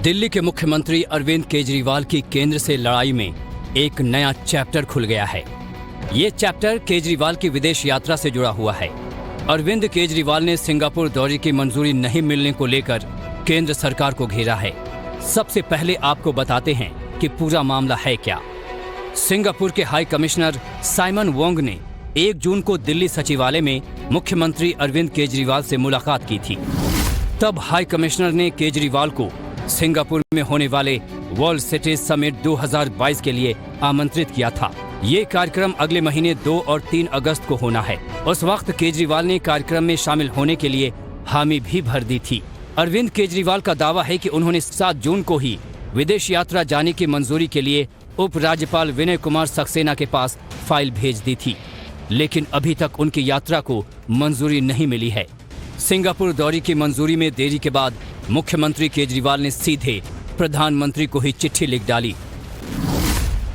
दिल्ली के मुख्यमंत्री अरविंद केजरीवाल की केंद्र से लड़ाई में एक नया चैप्टर खुल गया है। ये चैप्टर केजरीवाल की विदेश यात्रा से जुड़ा हुआ है। अरविंद केजरीवाल ने सिंगापुर दौरे की मंजूरी नहीं मिलने को लेकर केंद्र सरकार को घेरा है। सबसे पहले आपको बताते हैं कि पूरा मामला है क्या। सिंगापुर के हाई कमिश्नर साइमन वोंग ने 1 जून को दिल्ली सचिवालय में मुख्यमंत्री अरविंद केजरीवाल से मुलाकात की थी। तब हाई कमिश्नर ने केजरीवाल को सिंगापुर में होने वाले वर्ल्ड सिटीज समिट 2022 के लिए आमंत्रित किया था। ये कार्यक्रम अगले महीने 2 और 3 अगस्त को होना है। उस वक्त केजरीवाल ने कार्यक्रम में शामिल होने के लिए हामी भी भर दी थी। अरविंद केजरीवाल का दावा है कि उन्होंने 7 जून को ही विदेश यात्रा जाने की मंजूरी के लिए उपराज्यपाल विनय कुमार सक्सेना के पास फाइल भेज दी थी, लेकिन अभी तक उनकी यात्रा को मंजूरी नहीं मिली है। सिंगापुर दौरे की मंजूरी में देरी के बाद मुख्यमंत्री केजरीवाल ने सीधे प्रधानमंत्री को ही चिट्ठी लिख डाली।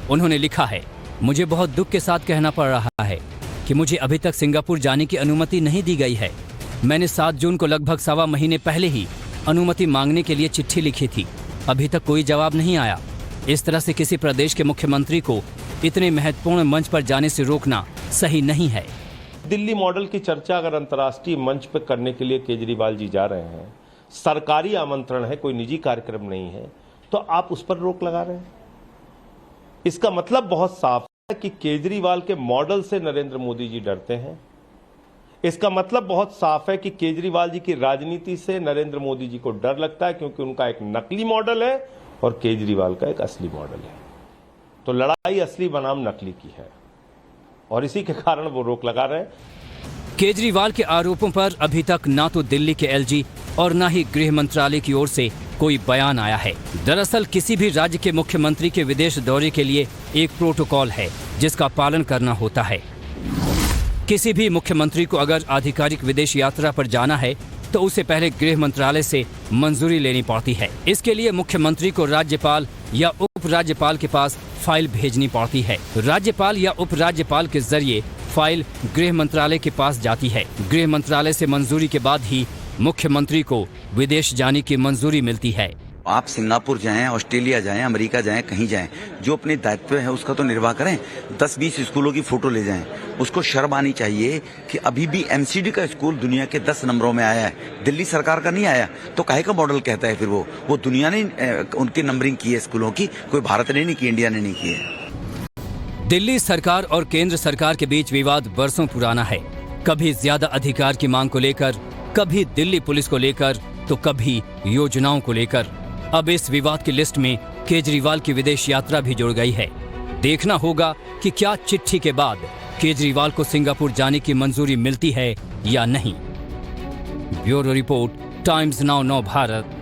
उन्होंने लिखा है, मुझे बहुत दुख के साथ कहना पड़ रहा है कि मुझे अभी तक सिंगापुर जाने की अनुमति नहीं दी गई है। मैंने 7 जून को लगभग 1.25 महीने पहले ही अनुमति मांगने के लिए चिट्ठी लिखी थी। अभी तक कोई जवाब नहीं आया। इस तरह से किसी प्रदेश के मुख्यमंत्री को इतने महत्वपूर्ण मंच पर जाने से रोकना सही नहीं है। दिल्ली मॉडल की चर्चा अगर अंतर्राष्ट्रीय मंच पर करने के लिए केजरीवाल जी जा रहे हैं, सरकारी आमंत्रण है, कोई निजी कार्यक्रम नहीं है, तो आप उस पर रोक लगा रहे हैं। इसका मतलब बहुत साफ है कि केजरीवाल के मॉडल से नरेंद्र मोदी जी डरते हैं। इसका मतलब बहुत साफ है कि केजरीवाल जी की राजनीति से नरेंद्र मोदी जी को डर लगता है, क्योंकि उनका एक नकली मॉडल है और केजरीवाल का एक असली मॉडल है। तो लड़ाई असली बनाम नकली की है और इसी के कारण वो रोक लगा रहे हैं। केजरीवाल के आरोपों पर अभी तक ना तो दिल्ली के एलजी और ना ही गृह मंत्रालय की ओर से कोई बयान आया है। दरअसल किसी भी राज्य के मुख्यमंत्री के विदेश दौरे के लिए एक प्रोटोकॉल है जिसका पालन करना होता है। किसी भी मुख्यमंत्री को अगर आधिकारिक विदेश यात्रा पर जाना है तो उसे पहले गृह मंत्रालय से मंजूरी लेनी पड़ती है। इसके लिए मुख्यमंत्री को राज्यपाल या उपराज्यपाल के पास फाइल भेजनी पड़ती है। राज्यपाल या उपराज्यपाल के जरिए फाइल गृह मंत्रालय के पास जाती है। गृह मंत्रालय से मंजूरी के बाद ही मुख्यमंत्री को विदेश जाने की मंजूरी मिलती है। आप सिंगापुर जाएं, ऑस्ट्रेलिया जाएं, अमेरिका जाएं, कहीं जाएं, जो अपने दायित्व है उसका तो निर्वाह करें। 10-20 स्कूलों की फोटो ले जाएं। उसको शर्म आनी चाहिए कि अभी भी एमसीडी का स्कूल दुनिया के 10 नंबरों में आया है, दिल्ली सरकार का नहीं आया। तो काहे का मॉडल कहता है फिर वो दुनिया ने उनकी नंबरिंग की है स्कूलों की, कोई भारत ने नहीं की, इंडिया ने नहीं की है। दिल्ली सरकार और केंद्र सरकार के बीच विवाद बरसों पुराना है। कभी ज्यादा अधिकार की मांग को लेकर, कभी दिल्ली पुलिस को लेकर, तो कभी योजनाओं को लेकर। अब इस विवाद की लिस्ट में केजरीवाल की विदेश यात्रा भी जुड़ गई है। देखना होगा कि क्या चिट्ठी के बाद केजरीवाल को सिंगापुर जाने की मंजूरी मिलती है या नहीं। ब्यूरो रिपोर्ट, टाइम्स नाउ नव भारत।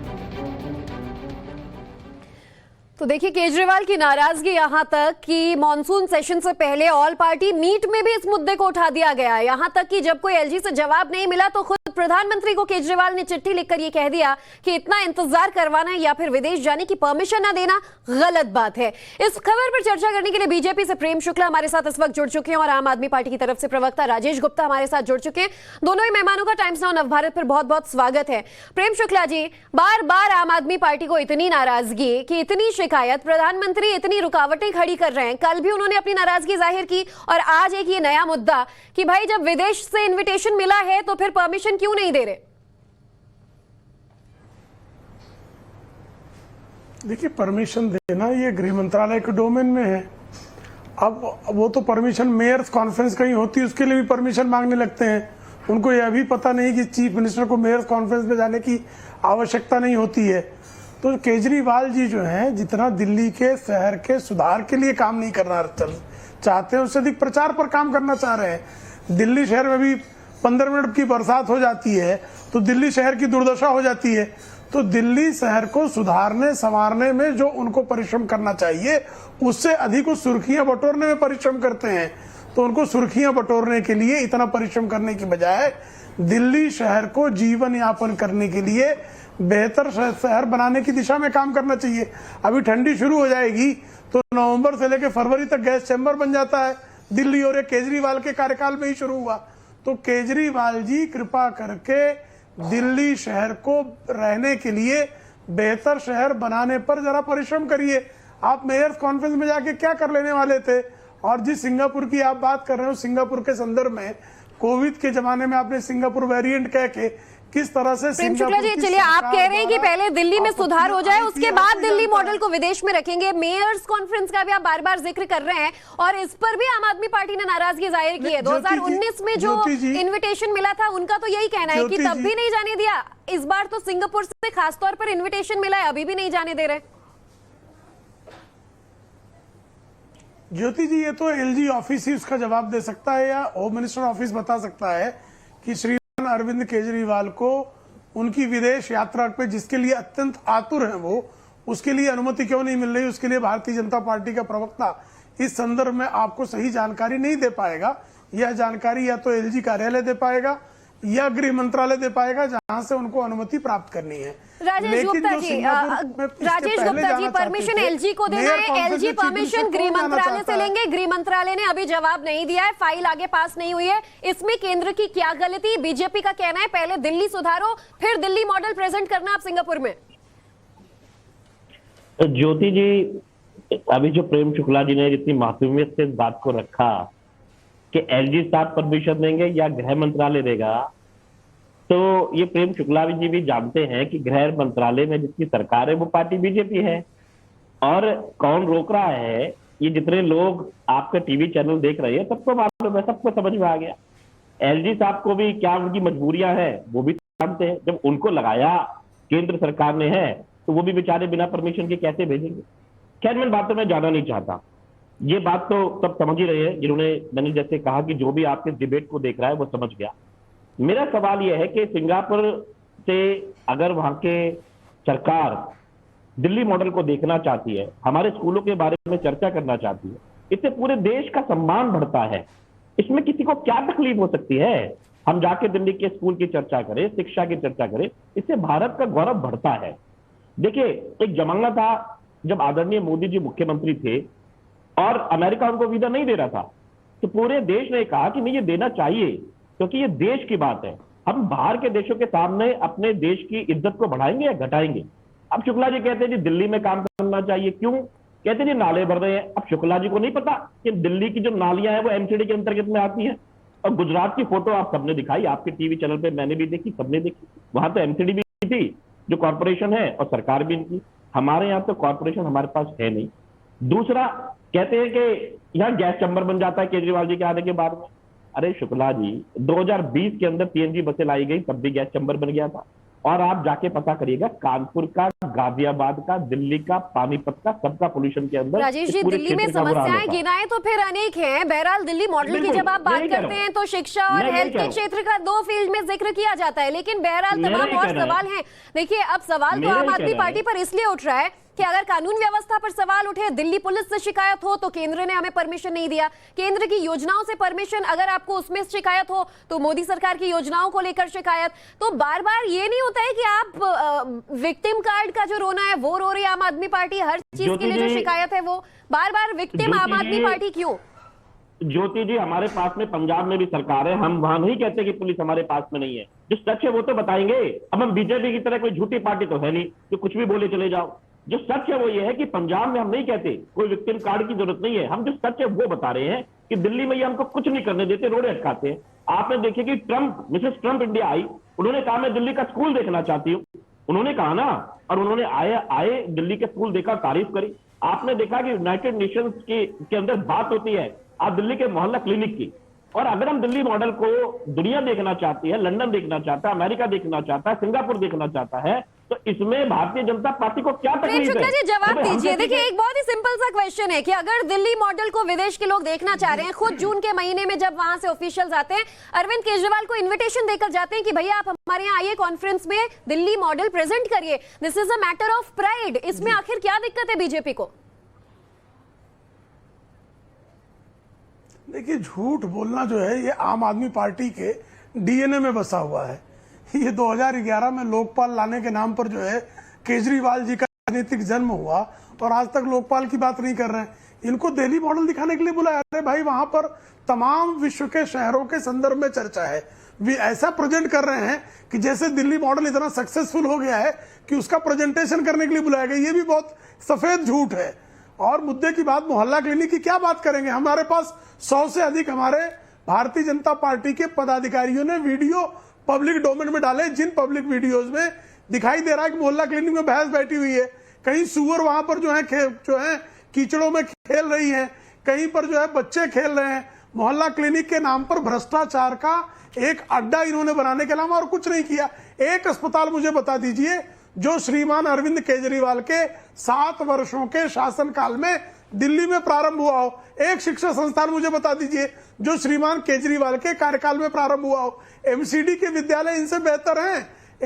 तो देखिए, केजरीवाल की नाराजगी यहां तक कि मॉनसून सेशन से पहले ऑल पार्टी मीट में भी इस मुद्दे को उठा दिया गया। यहां तक कि जब कोई एलजी से जवाब नहीं मिला तो खुद प्रधानमंत्री को केजरीवाल ने चिट्ठी लिखकर यह कह दिया कि इतना इंतजार करवाना या फिर विदेश जाने की परमिशन ना देना गलत बात है। इस खबर पर चर्चा करने के लिए बीजेपी से प्रेम शुक्ला हमारे साथ इस वक्त जुड़ चुके हैं और आम आदमी पार्टी की तरफ से प्रवक्ता राजेश गुप्ता हमारे साथ जुड़ चुके हैं। दोनों ही मेहमानों का टाइम्स नाउ नव भारत पर बहुत बहुत स्वागत है। प्रेम शुक्ला जी, बार बार आम आदमी पार्टी को इतनी नाराजगी की इतनी शिकायत, प्रधानमंत्री इतनी रुकावटें खड़ी कर रहे हैं। कल भी उन्होंने अपनी नाराजगी जाहिर की और आज एक ये नया मुद्दा कि भाई जब विदेश से इनविटेशन मिला है तो फिर परमिशन क्यों नहीं दे रहे। देखिए, परमिशन देना ये गृह मंत्रालय के डोमेन में है। अब वो तो परमिशन मेयर्स कॉन्फ्रेंस कहीं होती है उसके लिए भी परमिशन मांगने लगते हैं। उनको यह भी पता नहीं कि चीफ मिनिस्टर को मेयर्स कॉन्फ्रेंस में जाने की आवश्यकता नहीं होती है। तो केजरीवाल जी जो हैं, जितना दिल्ली के शहर के सुधार के लिए काम नहीं करना चाहते हैं, उससे अधिक प्रचार पर काम करना चाह रहे हैं। दिल्ली शहर में भी 15 मिनट की बरसात हो जाती है तो दिल्ली शहर की दुर्दशा हो जाती है। तो दिल्ली शहर को सुधारने संवारने में जो उनको परिश्रम करना चाहिए उससे अधिक वो सुर्खियां बटोरने में परिश्रम करते हैं। तो उनको सुर्खियां बटोरने के लिए इतना परिश्रम करने की बजाय दिल्ली शहर को जीवन यापन करने के लिए बेहतर शहर बनाने की दिशा में काम करना चाहिए। अभी ठंडी शुरू हो जाएगी तो नवंबर से लेकर फरवरी तक गैस चैम्बर बन जाता है दिल्ली, और ये केजरीवाल के कार्यकाल में ही शुरू हुआ। तो केजरीवाल जी कृपा करके दिल्ली शहर को रहने के लिए बेहतर शहर बनाने पर जरा परिश्रम करिए। आप मेयर्स कॉन्फ्रेंस में जाके क्या कर लेने वाले थे? और जिस सिंगापुर की आप बात कर रहे हो, सिंगापुर के संदर्भ में कोविड के जमाने में आपने सिंगापुर वेरिएंट कह के किस तरह से प्रेम शुक्ला जी, चलिए आप कह रहे हैं कि पहले दिल्ली में सुधार हो जाए, उसके बाद दिल्ली मॉडल को विदेश में रखेंगे। मेयर्स कॉन्फ्रेंस का भी आप बार बार जिक्र कर रहे हैं और इस पर भी आम आदमी पार्टी ने नाराजगी जाहिर की है। 2019 में जो इन्विटेशन मिला था उनका तो यही कहना है कि तब भी नहीं जाने दिया। इस बार तो सिंगापुर से खासतौर पर इन्विटेशन मिला है, अभी भी नहीं जाने दे रहे। ज्योति जी, ये तो एलजी ऑफिस ही उसका जवाब दे सकता है या होम मिनिस्टर ऑफिस बता सकता है कि श्री अरविंद केजरीवाल को उनकी विदेश यात्रा पे, जिसके लिए अत्यंत आतुर हैं वो, उसके लिए अनुमति क्यों नहीं मिल रही। उसके लिए भारतीय जनता पार्टी का प्रवक्ता इस संदर्भ में आपको सही जानकारी नहीं दे पाएगा। यह जानकारी या तो एलजी कार्यालय दे पाएगा या गृह मंत्रालय दे पाएगा, जहां से उनको अनुमति प्राप्त करनी है। राजेश गुप्ता जी, परमिशन एलजी को देना है, एलजी परमिशन गृह मंत्रालय से लेंगे। गृह मंत्रालय ने अभी जवाब नहीं दिया है, फाइल आगे पास नहीं हुई है। इसमें केंद्र की क्या गलती? बीजेपी का कहना है पहले दिल्ली सुधारो, फिर दिल्ली मॉडल प्रेजेंट करना आप सिंगापुर में। ज्योति जी, अभी जो प्रेम शुक्ला जी ने जितनी मासूमियत से इस बात को रखा कि एलजी साहब परमिशन देंगे या गृह मंत्रालय देगा, तो ये प्रेम शुक्ला जी भी जानते हैं कि गृह मंत्रालय में जिसकी सरकार है वो पार्टी बीजेपी है। और कौन रोक रहा है, ये जितने लोग आपके टीवी चैनल देख रहे हैं सबको मालूम है, सबको समझ में आ गया। एलजी साहब को भी क्या उनकी मजबूरियां हैं वो भी जानते हैं। जब उनको लगाया केंद्र सरकार ने है तो वो भी बेचारे बिना परमिशन के कैसे भेजेंगे। खैर, मैं बातों में जाना नहीं चाहता, ये बात तो सब समझ ही रहे हैं जिन्होंने, मैंने जैसे कहा कि जो भी आपके डिबेट को देख रहा है वो समझ गया। मेरा सवाल यह है कि सिंगापुर से अगर वहां के सरकार दिल्ली मॉडल को देखना चाहती है, हमारे स्कूलों के बारे में चर्चा करना चाहती है, इससे पूरे देश का सम्मान बढ़ता है। इसमें किसी को क्या तकलीफ हो सकती है? हम जाके दिल्ली के स्कूल की चर्चा करें, शिक्षा की चर्चा करें, इससे भारत का गौरव बढ़ता है। देखिए, एक जमाना था जब आदरणीय मोदी जी मुख्यमंत्री थे और अमेरिका उनको वीजा नहीं दे रहा था, तो पूरे देश ने कहा कि नहीं, ये देना चाहिए क्योंकि ये देश की बात है। हम बाहर के देशों के सामने अपने देश की इज्जत को बढ़ाएंगे या घटाएंगे। अब शुक्ला जी कहते हैं जी दिल्ली में काम करना चाहिए, क्यों? कहते हैं जी नाले भर रहे हैं। अब शुक्ला जी को नहीं पता कि दिल्ली की जो नालियां हैं वो एमसीडी के अंतर्गत में आती है। और गुजरात की फोटो आप सबने दिखाई, आपके टीवी चैनल पे मैंने भी देखी, सबने देखी, वहां तो एमसीडी भी थी जो कॉर्पोरेशन है और सरकार भी इनकी। हमारे यहाँ तो कॉर्पोरेशन हमारे पास है नहीं। दूसरा, कहते हैं कि यहाँ गैस चैम्बर बन जाता है केजरीवाल जी के आने के बाद में। अरे शुक्ला जी, 2020 के अंदर सीएनजी बसें लाई गई, तब भी गैस चैम्बर बन गया था। और आप जाके पता करिएगा, कानपुर का, गाजियाबाद का, दिल्ली का, पानीपत का, सबका पोल्यूशन के अंदर। राजेश जी, दिल्ली में समस्याएं गिनाए तो फिर अनेक हैं। बहरहाल दिल्ली मॉडल की जब आप बात करते हैं तो शिक्षा और हेल्थ के क्षेत्र का 2 फील्ड में जिक्र किया जाता है, लेकिन बहरहाल तमाम और सवाल हैं। देखिए, अब सवाल तो आम आदमी पार्टी पर इसलिए उठ रहा है कि अगर कानून व्यवस्था पर सवाल उठे, दिल्ली पुलिस से शिकायत हो तो केंद्र ने हमें परमिशन नहीं दिया, केंद्र की योजनाओं से परमिशन, अगर आपको उसमें शिकायत हो तो मोदी सरकार की योजनाओं को लेकर शिकायत। तो बार बार ये नहीं होता है कि आप विक्टिम कार्ड का जो रोना है वो रो रही आम आदमी पार्टी, हर चीज के लिए जो शिकायत है वो बार बार विक्टिम आम आदमी पार्टी क्यों? ज्योति जी, हमारे पास में पंजाब में भी सरकार है, हम वहां नहीं कहते कि पुलिस हमारे पास में नहीं है। जो सच है वो तो बताएंगे। अब हम बीजेपी की तरह कोई झूठी पार्टी तो है नहीं जो कुछ भी बोले चले जाओ। जो सच है वो ये है कि पंजाब में हम नहीं कहते कोई विक्टिम कार्ड की जरूरत नहीं है, हम जो सच है वो बता रहे हैं कि दिल्ली में ये हमको कुछ नहीं करने देते, रोड़े अटकाते हैं। आपने देखे कि मिसेस ट्रंप इंडिया आई, उन्होंने कहा मैं दिल्ली का स्कूल देखना चाहती हूँ, उन्होंने कहा ना, और उन्होंने आए दिल्ली के स्कूल देखा, तारीफ करी। आपने देखा कि यूनाइटेड नेशंस के अंदर बात होती है आप दिल्ली के मोहल्ला क्लिनिक की। और अगर हम दिल्ली मॉडल को दुनिया देखना चाहती है, लंदन देखना चाहता है, अमेरिका देखना चाहता है, सिंगापुर देखना चाहता है, तो इसमें भारतीय जनता पार्टी को क्या तकलीफ है? जी जवाब दीजिए। देखिए, एक बहुत ही सिंपल सा क्वेश्चन है कि अगर दिल्ली मॉडल को विदेश के लोग देखना चाह रहे हैं, खुद जून के महीने में जब वहां से ऑफिशियल्स आते हैं, अरविंद केजरीवाल को इन्विटेशन देकर जाते हैं कि भैया आप हमारे यहाँ आइए, कॉन्फ्रेंस में दिल्ली मॉडल प्रेजेंट करिए, this is a matter of pride, इसमें आखिर क्या दिक्कत है बीजेपी को? देखिए, झूठ बोलना जो है ये आम आदमी पार्टी के डीएनए में बसा हुआ है। ये 2011 में लोकपाल लाने के नाम पर जो है केजरीवाल जी का राजनीतिक जन्म हुआ और आज तक लोकपाल की बात नहीं कर रहे हैं। इनको दिल्ली मॉडल दिखाने के लिए बुलाया। अरे भाई, वहां पर तमाम विश्व के शहरों के संदर्भ में चर्चा है, ऐसा प्रेजेंट कर रहे हैं कि जैसे दिल्ली मॉडल इतना सक्सेसफुल हो गया है कि उसका प्रेजेंटेशन करने के लिए बुलाया गया। ये भी बहुत सफेद झूठ है। और मुद्दे की बात मोहल्ला क्लिनिक की क्या बात करेंगे, हमारे पास 100 से अधिक हमारे भारतीय जनता पार्टी के पदाधिकारियों ने वीडियो पब्लिक डोमेन में डाले, जिन पब्लिक वीडियोज में दिखाई दे रहा है कि मोहल्ला क्लिनिक में भैंस बैठी हुई है, कहीं सुअर वहां पर जो है कीचड़ों में खेल रही है, कहीं पर जो है बच्चे खेल रहे हैं। मोहल्ला क्लिनिक के नाम पर भ्रष्टाचार का एक अड्डा इन्होंने बनाने के अलावा और कुछ नहीं किया। एक अस्पताल मुझे बता दीजिए जो श्रीमान अरविंद केजरीवाल के 7 वर्षों के शासनकाल में दिल्ली में प्रारंभ हुआ हो। एक शिक्षा संस्थान मुझे बता दीजिए जो श्रीमान केजरीवाल के कार्यकाल में प्रारंभ हुआ हो। एमसीडी के विद्यालय इनसे बेहतर हैं।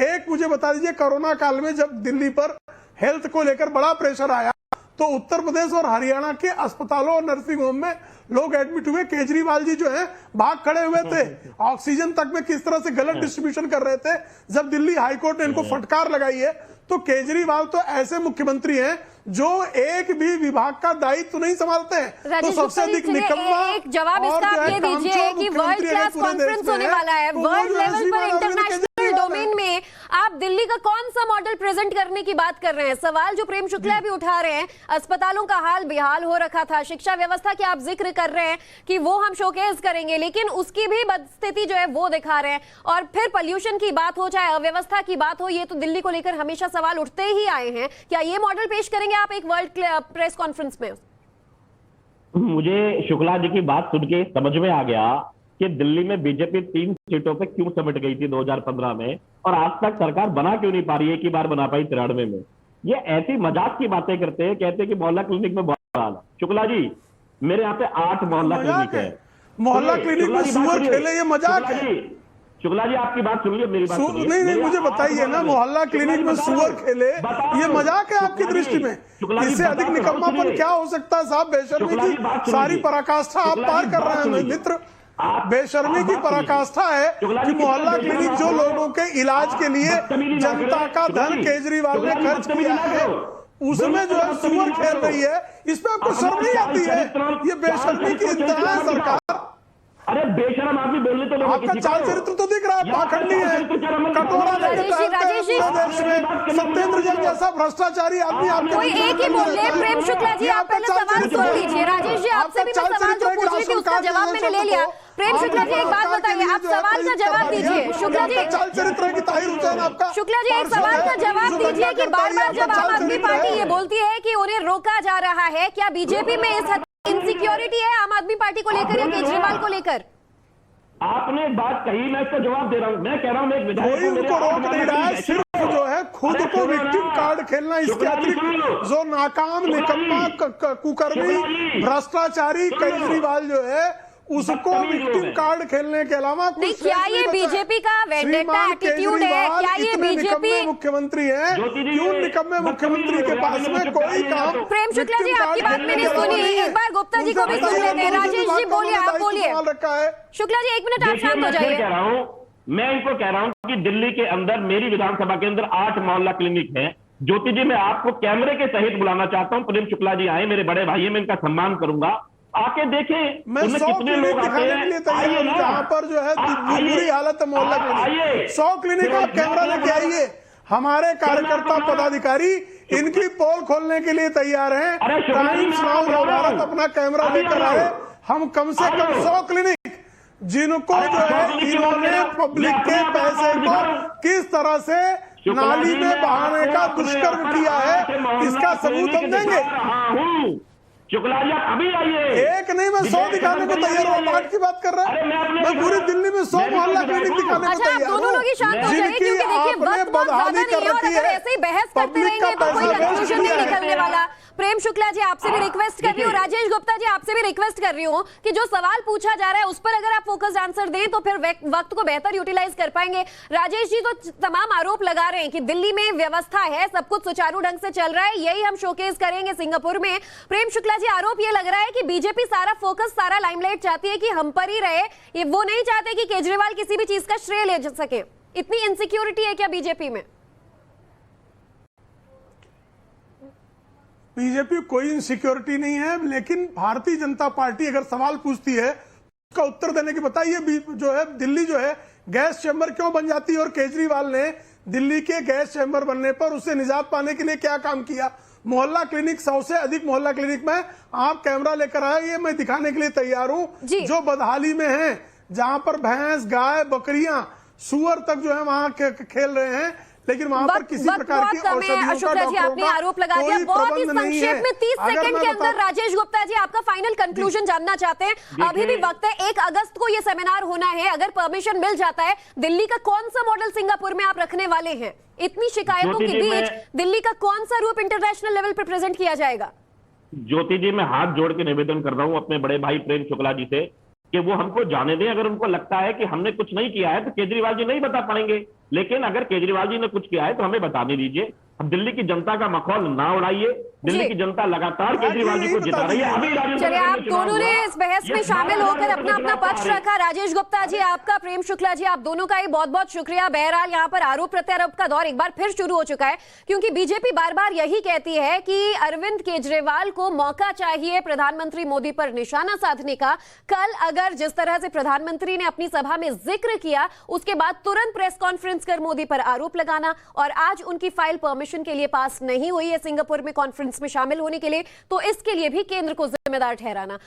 एक मुझे बता दीजिए कोरोना काल में जब दिल्ली पर हेल्थ को लेकर बड़ा प्रेशर आया तो उत्तर प्रदेश और हरियाणा के अस्पतालों और नर्सिंग होम में लोग एडमिट हुए। केजरीवाल जी जो है भाग खड़े हुए थे। ऑक्सीजन तक में किस तरह से गलत डिस्ट्रीब्यूशन कर रहे थे। जब दिल्ली हाईकोर्ट ने इनको फटकार लगाई है तो केजरीवाल तो ऐसे मुख्यमंत्री हैं जो एक भी विभाग का दायित्व नहीं संभालते हैं। तो सबसे अधिक निकम्मा एक जवाब इसका आप ये दीजिए कि वर्ल्ड क्लास कॉन्फ्रेंस होने वाला है, वर्ल्ड लेवल पर इंटरनेशनल डोमेन में आप दिल्ली का कौन सा मॉडल प्रेजेंट करने की बात कर रहे हैं। सवाल जो प्रेम शुक्ला भी उठा रहे हैं, अस्पतालों का हाल बेहाल हो रखा था, शिक्षा व्यवस्था की आप जिक्र कर रहे हैं कि वो हम शोकेस करेंगे, लेकिन उसकी भी बदस्थिति जो है वो दिखा रहे हैं। और फिर पॉल्यूशन की बात हो चाहे अव्यवस्था की बात हो, ये तो दिल्ली को लेकर हमेशा सवाल उठते ही आए हैं। क्या ये मॉडल पेश करेंगे आप एक वर्ल्ड प्रेस कॉन्फ्रेंस में? मुझे शुक्ला जी की बात सुन के समझ में आ गया कि दिल्ली में बीजेपी 3 सीटों पे क्यों समेट गई थी 2015 में और आज तक सरकार बना क्यों नहीं पा रही है, एक ही बार बना पाई 93 में। ये ऐसी मजाक की बातें करते हैं, कहते हैं कि मोहल्ला क्लिनिक में बहुत हाल है। शुक्ला जी मेरे यहाँ पे 8 मोहल्ला क्लिनिक है। मोहल्ला क्लिनिक में सुअर खेले ये मजाक है। शुक्ला जी आपकी बात सुनिए, मेरी बात सुनिए। नहीं मुझे बताइए ना, मोहल्ला क्लिनिक में सुअर खेले ये मजाक है आपकी दृष्टि में? इससे अधिक निकम्मापन क्या हो सकता है साहब? बेशर्मी की सारी पराकाष्ठा आप पार कर रहे हैं मित्र। बेशर्मी की पराकाष्ठा है कि मोहल्ला क्लिनिक जो लोगों के इलाज के लिए जनता का धन केजरीवाल ने खर्च किया है उसमें जो है सुअर खेल रही है, इस पे आपको शर्म नहीं आती है? ये बेशर्मी की इंतहा है सरकार। अरे बेशरम आदमी बोलने तो आपका चाल चरित्र तो दिख रहा है, पाखंडी है, कटोरा सत्येंद्र जैन जैसा भ्रष्टाचारी आदमी आपके कोई एक ही बोल रहे। प्रेम शुक्ला जी आप पहले सवाल सुन लीजिए। राजेश जी आपसे भी मैं सवाल जो पूछ रही थी उसका जवाब मैंने ले लिया। प्रेम शुक्ला जी एक बात बताइए, आप सवाल का जवाब दीजिए। शुक्ला जी चाल चरित्र की ताहिर हुसैन आपका। शुक्ला जी एक सवाल का जवाब दीजिए कि बार बार जब आम आदमी पार्टी ये बोलती है कि उन्हें रोका जा रहा है, क्या बीजेपी में इस हद इनसिक्योरिटी है आम आदमी पार्टी को लेकर या केजरीवाल को लेकर? आपने बात कही, मैं इसका जवाब दे रहा हूं। मैं कह रहा हूं मैं एक विधायक कोई उनको रोक नहीं रहा है, सिर्फ जो है खुद को विक्टिम कार्ड खेलना। इसके अतिरिक्त जो नाकाम निकम्मा कुकर्मी भ्रष्टाचारी केजरीवाल जो है उसको विक्टिम कार्ड खेलने के अलावा नहीं। क्या ये बीजेपी का वेंडेटा एटीट्यूड है? क्या ये बीजेपी मुख्यमंत्री है? क्यों निकम्मे मुख्यमंत्री के पास में कोई काम? प्रेम शुक्ला जी आपकी बात मैंने सुनी, एक बार गुप्ता जी को भी सुन लेते हैं। राजेश जी बोलिए, आप बोलिए। शुक्ला जी 1 मिनट आप शांत हो जाइए। मैं इनको कह रहा हूं कि दिल्ली के अंदर मेरी विधानसभा के अंदर 8 मोहल्ला क्लिनिक है। ज्योति जी मैं आपको कैमरे के सहित बुलाना चाहता हूं। प्रेम शुक्ला जी आए, मेरे बड़े भाई, मैं इनका सम्मान करूंगा। आके देखें मैं 100 क्लिनिक दिखाने के लिए तैयार हूं जहां पर जो है बुरी हालत है मोहल्ला क्लिनिक। 100 क्लिनिक आप कैमरा लेके आइए। हमारे कार्यकर्ता पदाधिकारी इनकी पोल खोलने के लिए तैयार हैं। टाइम्स नाउ भारत अपना कैमरा लेकर आए। हम कम से कम 100 क्लिनिक जिनको जो है इन्होंने पब्लिक के पैसे को किस तरह से नाली में बहाने का दुष्कर्म किया है इसका सबूत हम देंगे। शुक्ला जी आप अभी आइए। एक नहीं मैं 100 दिखाने को तैयार हूँ। 8 की बात कर रहा है, मैं पूरी दिल्ली में 100 मोहल्ला क्लिनिक दिखाने को तैयार हूँ। दोनों लोग ही शांत हो जाइए क्योंकि देखिए वक्त बहुत ज्यादा नहीं है और अगर ऐसे ही बहस करते रहेंगे तो कोई कंक्लूजन नहीं निकलने वाला। प्रेम शुक्ला जी आपसे भी रिक्वेस्ट कर रही हूँ, राजेश गुप्ता जी आपसे भी रिक्वेस्ट कर रही हूँ कि जो सवाल पूछा जा रहा है उस पर अगर आप फोकस्ड आंसर दें तो फिर वक्त को बेहतर यूटिलाइज कर पाएंगे। राजेश जी तो तमाम आरोप लगा रहे हैं कि दिल्ली में व्यवस्था है, सब कुछ सुचारू ढंग से चल रहा है, यही हम शोकेस करेंगे सिंगापुर में। प्रेम शुक्ला जी आरोप ये लग रहा है कि बीजेपी सारा फोकस, सारा लाइमलाइट चाहती है कि हम पर ही रहे, ये वो नहीं चाहते कि केजरीवाल किसी भी चीज का श्रेय ले सके। इतनी इनसिक्योरिटी है क्या बीजेपी में? बीजेपी कोई इनसिक्योरिटी नहीं है, लेकिन भारतीय जनता पार्टी अगर सवाल पूछती है उसका उत्तर देने की बताइए। जो है दिल्ली जो है गैस चैम्बर क्यों बन जाती है, और केजरीवाल ने दिल्ली के गैस चैम्बर बनने पर उससे निजात पाने के लिए क्या काम किया। मोहल्ला क्लिनिक, 100 से अधिक मोहल्ला क्लिनिक में आप कैमरा लेकर आए, ये मैं दिखाने के लिए तैयार हूं, जो बदहाली में है, जहां पर भैंस, गाय, बकरियां, सुअर तक जो है वहां खेल रहे हैं, लेकिन वहां पर किसी प्रकार की औषधियों का आपने आरोप लगा दिया। बहुत ही संक्षेप में 30 सेकंड के अंदर राजेश गुप्ता जी आपका फाइनल कंक्लूजन जानना चाहते हैं। अभी भी वक्त है, 1 अगस्त को ये सेमिनार होना है, अगर परमिशन मिल जाता है दिल्ली का कौन सा मॉडल सिंगापुर में आप रखने वाले हैं? इतनी शिकायतों के बीच दिल्ली का कौन सा रूप इंटरनेशनल लेवल पर प्रेजेंट किया जाएगा? ज्योति जी, मैं हाथ जोड़ के निवेदन कर रहा हूं अपने बड़े भाई प्रेम शुक्ला जी से कि वो हमको जाने दें। अगर उनको लगता है कि हमने कुछ नहीं किया है तो केजरीवाल जी नहीं बता पाएंगे, लेकिन अगर केजरीवाल जी ने कुछ किया है तो हमें बताने दीजिए। अब दिल्ली की जनता का मखौल ना उड़ाइए, दिल्ली की जनता लगातार केजरीवाल जी को जिता रही है। अभी चलिए, आप दोनों ने इस बहस में शामिल होकर अपना अपना पक्ष रखा। राजेश गुप्ता जी आपका, प्रेम शुक्ला जी आप दोनों का ही बहुत बहुत शुक्रिया। बहरहाल यहाँ पर आरोप प्रत्यारोप का दौर एक बार फिर शुरू हो चुका है, क्योंकि बीजेपी बार बार यही कहती है कि अरविंद केजरीवाल को मौका चाहिए प्रधानमंत्री मोदी पर निशाना साधने का। कल अगर जिस तरह से प्रधानमंत्री ने अपनी सभा में जिक्र किया, उसके बाद तुरंत प्रेस कॉन्फ्रेंस कर मोदी पर आरोप लगाना, और आज उनकी फाइल परमिशन के लिए पास नहीं हुई है सिंगापुर में कॉन्फ्रेंस में शामिल होने के लिए, तो इसके लिए भी केंद्र को जिम्मेदार ठहराना।